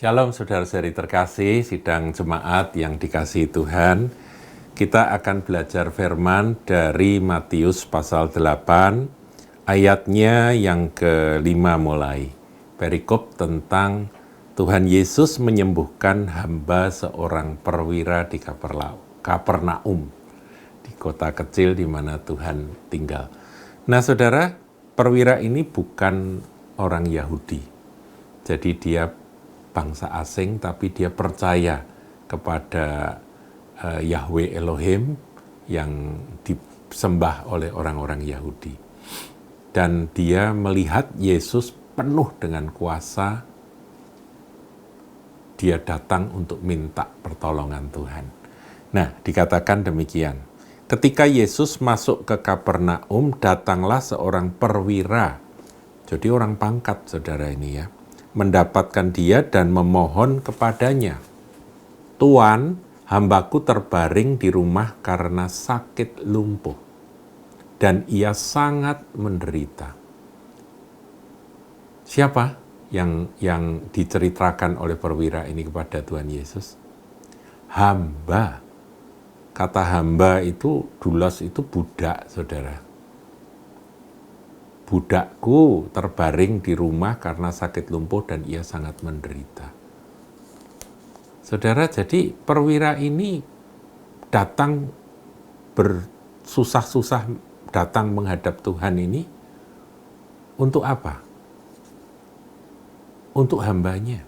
Shalom saudara-saudari terkasih, sidang jemaat yang dikasihi Tuhan. Kita akan belajar firman dari Matius pasal 8, ayatnya yang ke-5 mulai. Perikop tentang Tuhan Yesus menyembuhkan hamba seorang perwira di Kapernaum, di kota kecil di mana Tuhan tinggal. Nah saudara, perwira ini bukan orang Yahudi. Jadi dia bangsa asing, tapi dia percaya kepada Yahweh Elohim yang disembah oleh orang-orang Yahudi. Dan dia melihat Yesus penuh dengan kuasa, dia datang untuk minta pertolongan Tuhan. Nah, dikatakan demikian. Ketika Yesus masuk ke Kapernaum, datanglah seorang perwira. Jadi orang pangkat, saudara ini ya. Mendapatkan dia dan memohon kepadanya, "Tuan, hambaku terbaring di rumah karena sakit lumpuh, dan ia sangat menderita." Siapa yang diceritakan oleh perwira ini kepada Tuhan Yesus? Hamba. Kata hamba itu, doulos itu budak, saudara. Budakku terbaring di rumah karena sakit lumpuh dan ia sangat menderita. Saudara, jadi perwira ini datang bersusah-susah datang menghadap Tuhan ini untuk apa? Untuk hambanya,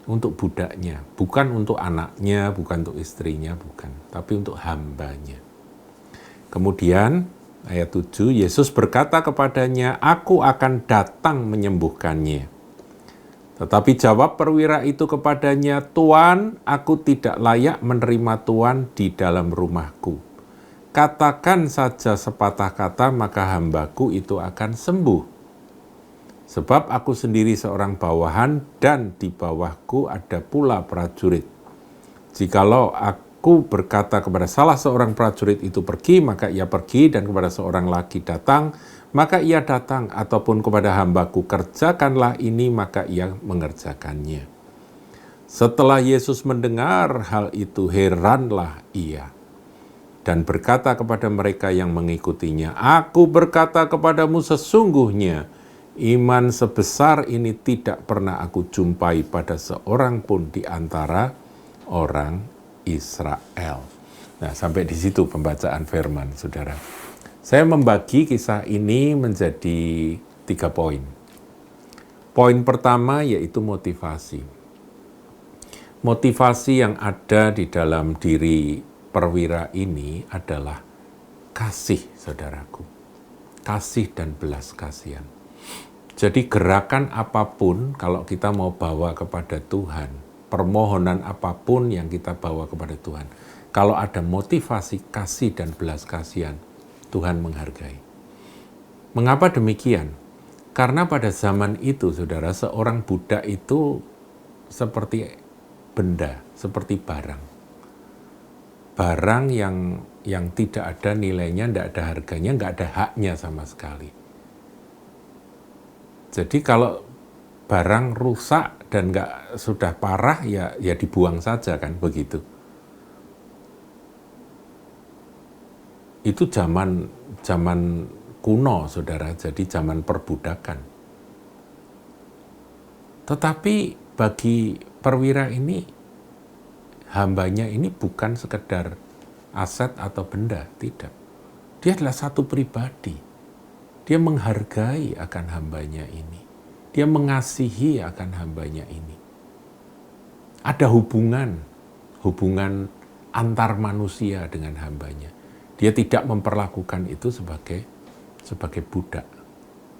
untuk budaknya, bukan untuk anaknya, bukan untuk istrinya, bukan, tapi untuk hambanya. Kemudian ayat 7, Yesus berkata kepadanya, "Aku akan datang menyembuhkannya." Tetapi jawab perwira itu kepadanya, "Tuan, aku tidak layak menerima Tuan di dalam rumahku. Katakan saja sepatah kata, maka hambaku itu akan sembuh. Sebab aku sendiri seorang bawahan dan di bawahku ada pula prajurit. Jikalau aku berkata kepada salah seorang prajurit itu pergi, maka ia pergi, dan kepada seorang lagi datang, maka ia datang, ataupun kepada hambaku kerjakanlah ini, maka ia mengerjakannya." Setelah Yesus mendengar hal itu, heranlah ia, dan berkata kepada mereka yang mengikutinya, "Aku berkata kepadamu sesungguhnya, iman sebesar ini tidak pernah aku jumpai pada seorang pun di antara orang Israel." Nah, sampai di situ pembacaan firman, saudara. Saya membagi kisah ini menjadi 3 poin. Poin pertama yaitu motivasi. Motivasi yang ada di dalam diri perwira ini adalah kasih, saudaraku. Kasih dan belas kasihan. Jadi gerakan apapun kalau kita mau bawa kepada Tuhan, permohonan apapun yang kita bawa kepada Tuhan, kalau ada motivasi kasih dan belas kasihan, Tuhan menghargai. Mengapa demikian? Karena pada zaman itu, saudara, seorang budak itu seperti benda, seperti barang. Barang yang tidak ada nilainya, tidak ada harganya, nggak ada haknya sama sekali. Jadi kalau barang rusak dan sudah parah, ya dibuang saja, kan begitu. Itu zaman kuno, saudara, jadi zaman perbudakan. Tetapi bagi perwira ini, hambanya ini bukan sekedar aset atau benda, tidak. Dia adalah satu pribadi. Dia menghargai akan hambanya ini. Dia mengasihi akan hambanya ini. Ada hubungan antar manusia dengan hambanya. Dia tidak memperlakukan itu sebagai budak,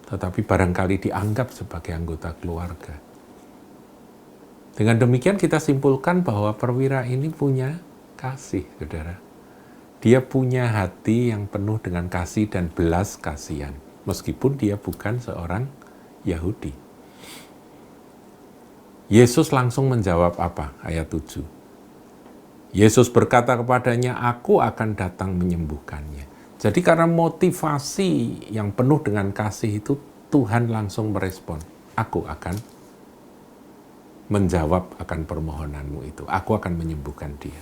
tetapi barangkali dianggap sebagai anggota keluarga. Dengan demikian kita simpulkan bahwa perwira ini punya kasih, saudara. Dia punya hati yang penuh dengan kasih dan belas kasihan, meskipun dia bukan seorang Yahudi. Yesus langsung menjawab apa? Ayat 7. Yesus berkata kepadanya, "Aku akan datang menyembuhkannya." Jadi karena motivasi yang penuh dengan kasih itu, Tuhan langsung merespon, "Aku akan menjawab akan permohonanmu itu. Aku akan menyembuhkan dia.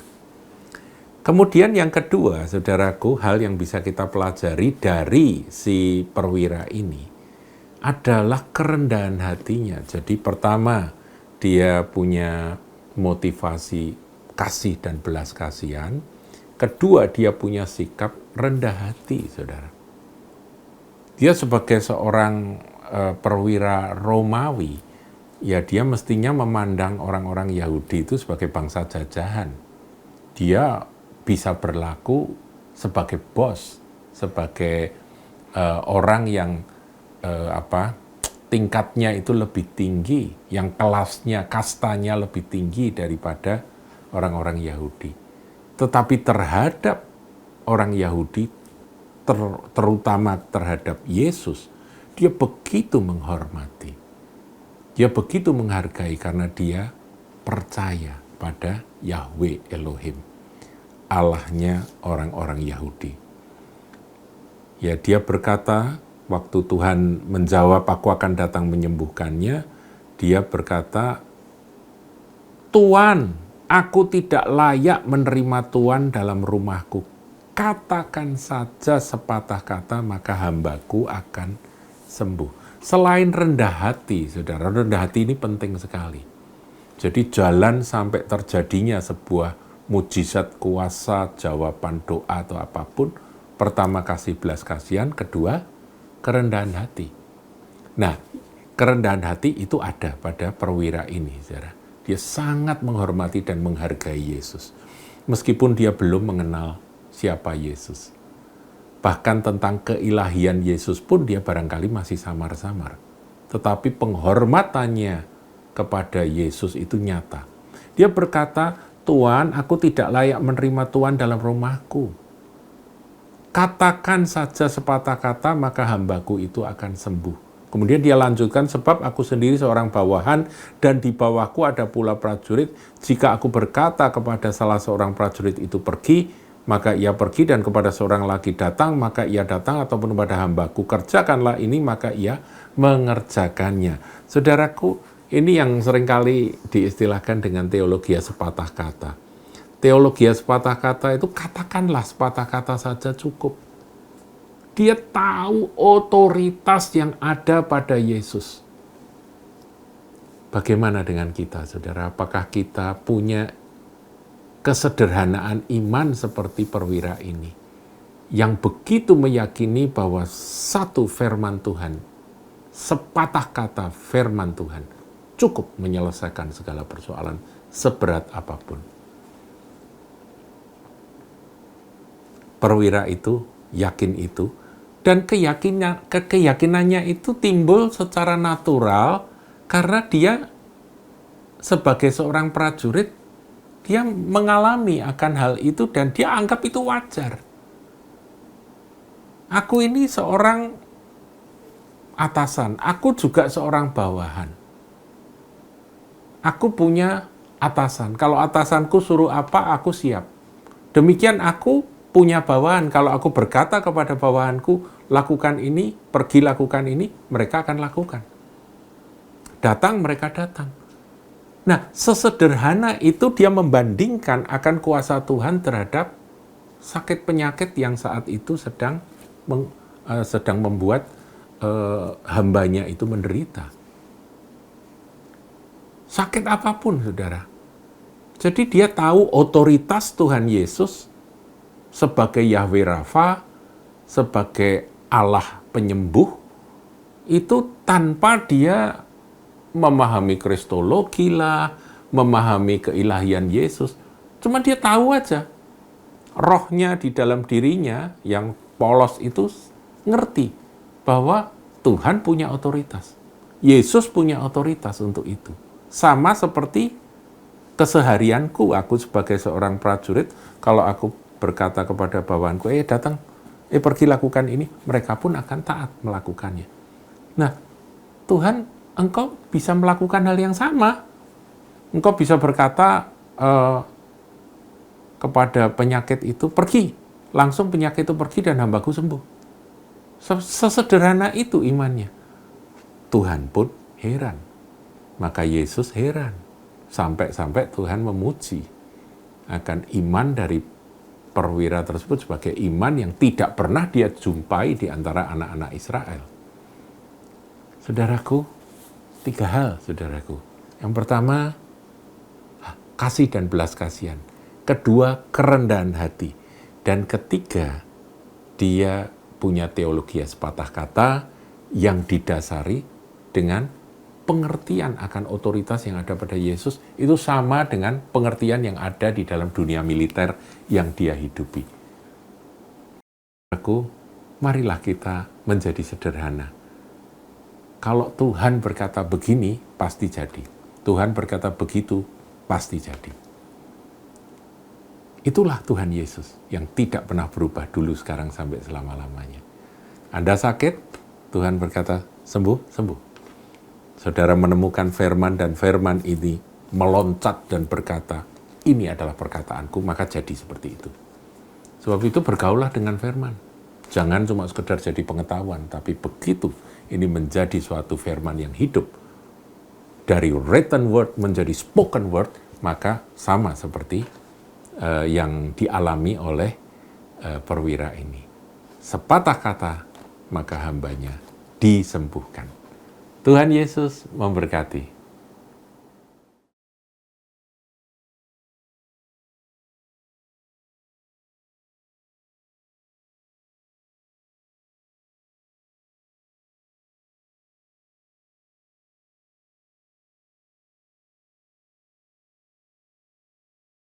Kemudian yang kedua, saudaraku, hal yang bisa kita pelajari dari si perwira ini adalah kerendahan hatinya. Jadi pertama, dia punya motivasi kasih dan belas kasihan. Kedua, dia punya sikap rendah hati, saudara. Dia sebagai seorang perwira Romawi, ya dia mestinya memandang orang-orang Yahudi itu sebagai bangsa jajahan. Dia bisa berlaku sebagai bos, sebagai orang yang tingkatnya itu lebih tinggi, yang kelasnya, kastanya lebih tinggi daripada orang-orang Yahudi. Tetapi terhadap orang Yahudi, terutama terhadap Yesus, dia begitu menghormati. Dia begitu menghargai karena dia percaya pada Yahweh Elohim, Allahnya orang-orang Yahudi. Ya, dia berkata, waktu Tuhan menjawab, aku akan datang menyembuhkannya, dia berkata, Tuhan, aku tidak layak menerima Tuhan dalam rumahku. Katakan saja sepatah kata, maka hambaku akan sembuh. Selain rendah hati, saudara, rendah hati ini penting sekali. Jadi jalan sampai terjadinya sebuah mujizat kuasa, jawaban doa atau apapun, pertama kasih belas kasihan, kedua kerendahan hati. Nah, kerendahan hati itu ada pada perwira ini, saudara. Dia sangat menghormati dan menghargai Yesus, meskipun dia belum mengenal siapa Yesus. Bahkan tentang keilahian Yesus pun dia barangkali masih samar-samar. Tetapi penghormatannya kepada Yesus itu nyata. Dia berkata, Tuhan, aku tidak layak menerima Tuhan dalam rumahku. Katakan saja sepatah kata, maka hambaku itu akan sembuh. Kemudian dia lanjutkan, sebab aku sendiri seorang bawahan, dan di bawahku ada pula prajurit. Jika aku berkata kepada salah seorang prajurit itu pergi, maka ia pergi, dan kepada seorang lagi datang, maka ia datang, ataupun kepada hambaku, kerjakanlah ini, maka ia mengerjakannya. Saudaraku, ini yang seringkali diistilahkan dengan teologi sepatah kata. Teologi sepatah kata itu katakanlah sepatah kata saja cukup. Dia tahu otoritas yang ada pada Yesus. Bagaimana dengan kita, saudara? Apakah kita punya kesederhanaan iman seperti perwira ini, yang begitu meyakini bahwa satu firman Tuhan, sepatah kata firman Tuhan, cukup menyelesaikan segala persoalan seberat apapun. Perwira itu yakin itu, dan keyakinannya itu timbul secara natural karena dia sebagai seorang prajurit, dia mengalami akan hal itu dan dia anggap itu wajar. Aku ini seorang atasan, aku juga seorang bawahan. Aku punya atasan, kalau atasanku suruh apa, aku siap. Demikian aku punya bawahan, kalau aku berkata kepada bawahanku, lakukan ini, pergi lakukan ini, mereka akan lakukan. Datang, mereka datang. Nah, sesederhana itu dia membandingkan akan kuasa Tuhan terhadap sakit penyakit yang saat itu sedang membuat hambanya itu menderita. Sakit apapun, saudara. Jadi dia tahu otoritas Tuhan Yesus sebagai Yahweh Rafa, sebagai Allah penyembuh, itu tanpa dia memahami kristologi lah, memahami keilahian Yesus. Cuma dia tahu aja, rohnya di dalam dirinya yang polos itu ngerti bahwa Tuhan punya otoritas. Yesus punya otoritas untuk itu. Sama seperti keseharianku, aku sebagai seorang prajurit, kalau aku berkata kepada bawahanku, datang, pergi lakukan ini, mereka pun akan taat melakukannya. Nah, Tuhan, engkau bisa melakukan hal yang sama. Engkau bisa berkata kepada penyakit itu, pergi. Langsung penyakit itu pergi dan hambaku sembuh. Sesederhana itu imannya. Tuhan pun heran. Maka Yesus heran. Sampai-sampai Tuhan memuji akan iman dari perwira tersebut sebagai iman yang tidak pernah dia jumpai di antara anak-anak Israel. Saudaraku, 3 hal, saudaraku. Yang pertama, kasih dan belas kasihan. Kedua, kerendahan hati. Dan ketiga, dia punya teologi sepatah kata yang didasari dengan pengertian akan otoritas yang ada pada Yesus, itu sama dengan pengertian yang ada di dalam dunia militer yang dia hidupi. Aku, marilah kita menjadi sederhana. Kalau Tuhan berkata begini, pasti jadi. Tuhan berkata begitu, pasti jadi. Itulah Tuhan Yesus yang tidak pernah berubah dulu, sekarang, sampai selama-lamanya. Anda sakit, Tuhan berkata, sembuh, sembuh. Saudara menemukan firman dan firman ini meloncat dan berkata, ini adalah perkataanku, maka jadi seperti itu. Sebab itu bergaullah dengan firman. Jangan cuma sekedar jadi pengetahuan, tapi begitu ini menjadi suatu firman yang hidup. Dari written word menjadi spoken word, maka sama seperti yang dialami oleh perwira ini. Sepatah kata, maka hambanya disembuhkan. Tuhan Yesus memberkati.